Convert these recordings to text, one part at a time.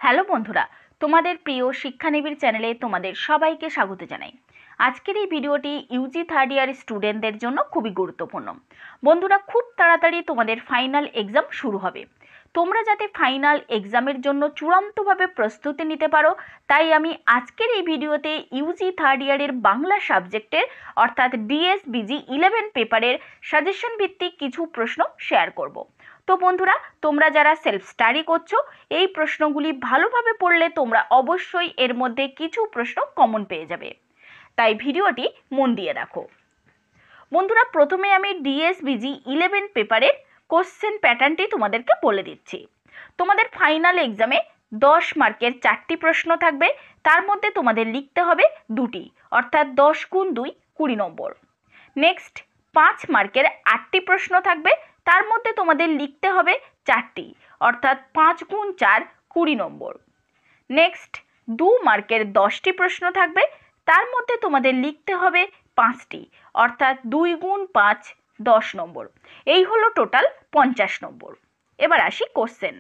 Hello বন্ধুরা, তোমাদের প্রিয় শিক্ষানিবিড় চ্যানেলে তোমাদের সবাইকে স্বাগত জানাই। আজকের এই ভিডিওটি ইউজি থার্ড ইয়ার স্টুডেন্টদের জন্য খুবই গুরুত্বপূর্ণ। বন্ধুরা, খুব তাড়াতাড়ি তোমাদের ফাইনাল এক্সাম শুরু হবে। তোমরা যাতে ফাইনাল এক্সামের জন্য চূড়ান্তভাবে প্রস্তুতি নিতে পারো, তাই আমি আজকের এই ভিডিওতে ইউজি থার্ড ইয়ারের বাংলা সাবজেক্টের অর্থাৎ ডিএসবিজি 11 পেপারের সাজেশন ভিত্তিক কিছু প্রশ্ন শেয়ার করব। তো বন্ধুরা, তোমরা যারা সেলফ স্টাডি করছো, এই প্রশ্নগুলি ভালোভাবে পড়লে তোমরা অবশ্যই এর মধ্যে কিছু প্রশ্ন কমন পেয়ে যাবে, তাই ভিডিওটি মন দিয়ে দেখো। বন্ধুরা, প্রথমে আমি ডিএসবিজি 11 পেপারের কোশ্চেন প্যাটার্নটি তোমাদেরকে বলে দিচ্ছি। তোমাদের ফাইনাল এক্সামে 10 মার্কের 4টি প্রশ্ন থাকবে, তার মধ্যে তোমাদের লিখতে হবে 2টি, অর্থাৎ 10 গুণ 2 20 নম্বর। নেক্সট 5 মার্কের 8টি প্রশ্ন থাকবে, তার মধ্যে তোমাদের লিখতে হবে 4টি, অর্থাৎ 5 গুণ 4 20 নম্বর। নেক্সট 2 মার্কের 10টি প্রশ্ন থাকবে, তার মধ্যে তোমাদের লিখতে হবে 5টি, অর্থাৎ 2 গুণ 5 10 নম্বর। এই হলো টোটাল 50 নম্বর। এবার আসি কোশ্চেন।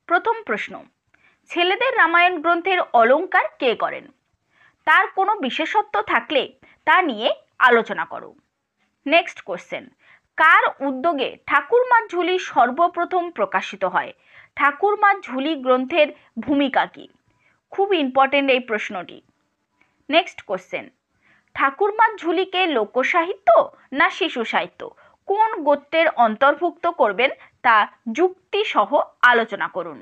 প্রথম প্রশ্ন, ছেলেদের রামায়ণ গ্রন্থের অলঙ্কার কে করেন? তার কোনো বিশেষত্ব থাকলে তা নিয়ে আলোচনা করো। নেক্সট কোশ্চেন, কার উদ্যোগে ঠাকুরমার ঝুলি সর্বপ্রথম প্রকাশিত হয়? ঠাকুরমার ঝুলি গ্রন্থের ভূমিকা কী? খুব ইম্পর্টেন্ট এই প্রশ্নটি। নেক্সট কোশ্চেন, ঠাকুরমার ঝুলিকে লোকসাহিত্য না শিশু সাহিত্য, কোন গোত্রের অন্তর্ভুক্ত করবেন তা যুক্তি সহ আলোচনা করুন।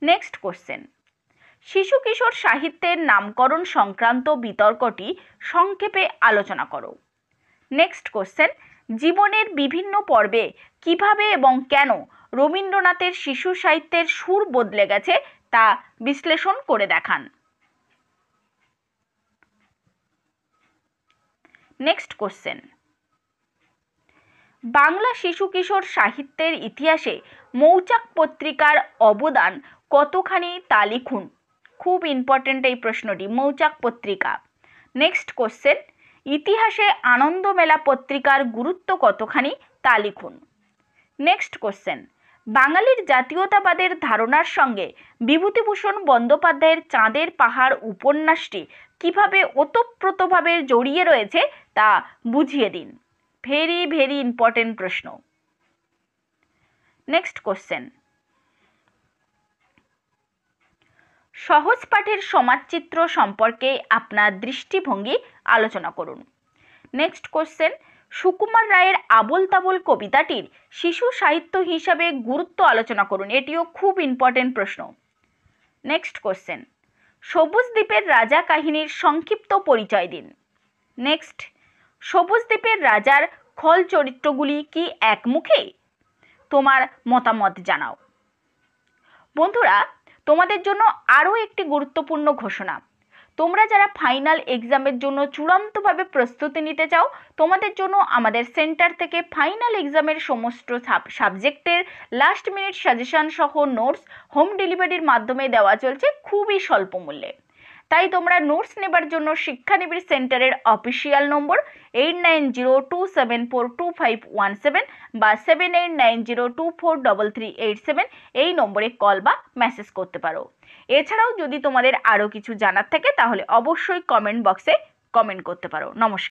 নেক্সট কোশ্চেন, শিশু কিশোর সাহিত্যের নামকরণ সংক্রান্ত বিতর্কটি সংক্ষেপে আলোচনা করো। নেক্সট কোশ্চেন, জীবনের বিভিন্ন পর্বে কিভাবে এবং কেন রবীন্দ্রনাথের শিশু সাহিত্যের সুর বদলে গেছে তা বিশ্লেষণ করে দেখান। নেক্সট কোশ্চেন, বাংলা শিশু কিশোর সাহিত্যের ইতিহাসে মৌচাক পত্রিকার অবদান কতখানি তা লিখুন। খুব ইম্পর্টেন্ট এই প্রশ্নটি, মৌচাক পত্রিকা। নেক্সট কোশ্চেন, ইতিহাসে আনন্দমেলা পত্রিকার গুরুত্ব কতখানি তা লিখুন। নেক্সট কোশ্চেন, বাঙালির জাতীয়তাবাদের ধারণার সঙ্গে বিভূতিভূষণ বন্দ্যোপাধ্যায়ের চাঁদের পাহাড় উপন্যাসটি কিভাবে ওতপ্রোতভাবে জড়িয়ে রয়েছে তা বুঝিয়ে দিন। ভেরি ভেরি ইম্পর্টেন্ট প্রশ্ন। নেক্সট কোশ্চেন, সহজ পাঠের সমাজচিত্র সম্পর্কে আপনার দৃষ্টিভঙ্গি আলোচনা করুন। নেক্সট কোশ্চেন, সুকুমার রায়ের আবোল তাবোল কবিতাটির শিশু সাহিত্য হিসাবে গুরুত্ব আলোচনা করুন। এটিও খুব ইম্পর্টেন্ট প্রশ্ন। নেক্সট কোশ্চেন, সবুজ দ্বীপের রাজা কাহিনীর সংক্ষিপ্ত পরিচয় দিন। নেক্সট, সবুজ দ্বীপের রাজার খল চরিত্রগুলি কি একমুখী? তোমার মতামত জানাও। বন্ধুরা, তোমাদের জন্য আরও একটি গুরুত্বপূর্ণ ঘোষণা। তোমরা যারা ফাইনাল এক্সামের জন্য চূড়ান্তভাবে প্রস্তুতি নিতে চাও, তোমাদের জন্য আমাদের সেন্টার থেকে ফাইনাল এক্সামের সমস্ত সাবজেক্টের লাস্ট মিনিট সাজেশন সহ নোটস হোম ডেলিভারির মাধ্যমে দেওয়া চলছে খুবই স্বল্প মূল্যে। তাই তোমরা নোটস নেবার জন্য শিক্ষানিবিড় সেন্টারের অফিসিয়াল নম্বর 8902742517 বা 7890243387 এই নম্বরে কল বা মেসেজ করতে পারো। এছাড়াও যদি তোমাদের আরও কিছু জানার থাকে তাহলে অবশ্যই কমেন্ট বক্সে কমেন্ট করতে পারো। নমস্কার।